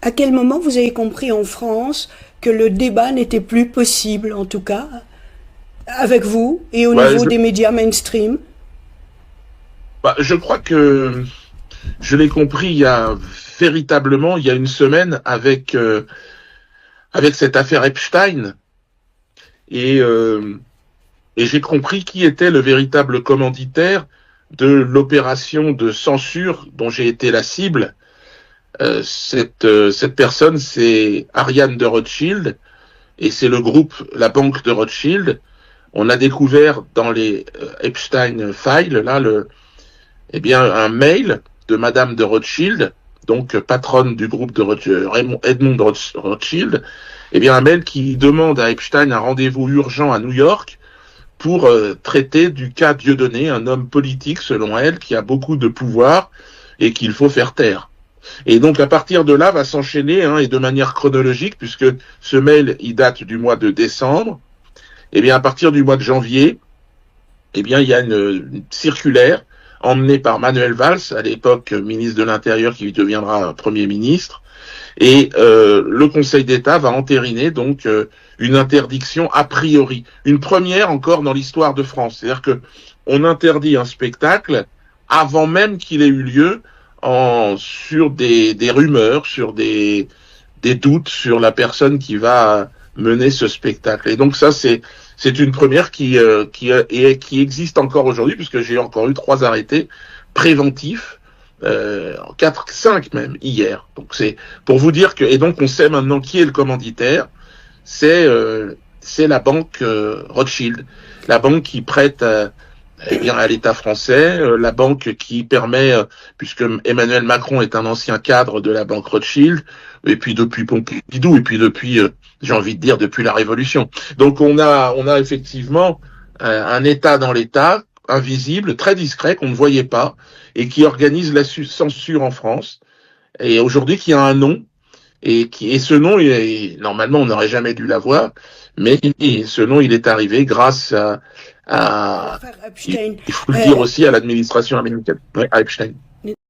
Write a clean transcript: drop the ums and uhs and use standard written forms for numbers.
À quel moment vous avez compris en France que le débat n'était plus possible, en tout cas, avec vous et au Ouais, niveau des médias mainstream? je crois que je l'ai compris véritablement il y a une semaine avec cette affaire Epstein et, euh, et j'ai compris qui était le véritable commanditaire de l'opération de censure dont j'ai été la cible. Cette personne, c'est Ariane de Rothschild et c'est le groupe, la banque de Rothschild. On a découvert dans les Epstein Files, là, eh bien, un mail de Madame de Rothschild, donc patronne du groupe de Edmond de Rothschild, eh bien, un mail qui demande à Epstein un rendez-vous urgent à New York pour traiter du cas Dieudonné, un homme politique, selon elle, qui a beaucoup de pouvoir et qu'il faut faire taire. Et donc, à partir de là, va s'enchaîner, et de manière chronologique, puisque ce mail, il date du mois de décembre, eh bien, à partir du mois de janvier, eh bien, il y a une circulaire emmenée par Manuel Valls, à l'époque ministre de l'Intérieur, qui deviendra Premier ministre, et le Conseil d'État va entériner donc une interdiction a priori, une première encore dans l'histoire de France. C'est-à-dire que on interdit un spectacle avant même qu'il ait eu lieu sur des rumeurs, sur des doutes sur la personne qui va mener ce spectacle. Et donc ça, c'est une première qui existe encore aujourd'hui, puisque j'ai encore eu 3 arrêtés préventifs, 4, 5 même, hier. Donc c'est pour vous dire que, et donc on sait maintenant qui est le commanditaire, c'est la banque Rothschild, la banque qui prête eh bien, à l'État français, la banque qui permet, puisque Emmanuel Macron est un ancien cadre de la banque Rothschild, et puis depuis Pompidou, et puis depuis, j'ai envie de dire, depuis la Révolution. Donc on a effectivement un État dans l'État, invisible, très discret, qu'on ne voyait pas, et qui organise la censure en France, et aujourd'hui qui a un nom, et ce nom, normalement, on n'aurait jamais dû l'avoir, mais ce nom, il est arrivé grâce À à l'affaire Epstein. il faut le dire Euh, aussi à l'administration américaine, ouais, à Epstein.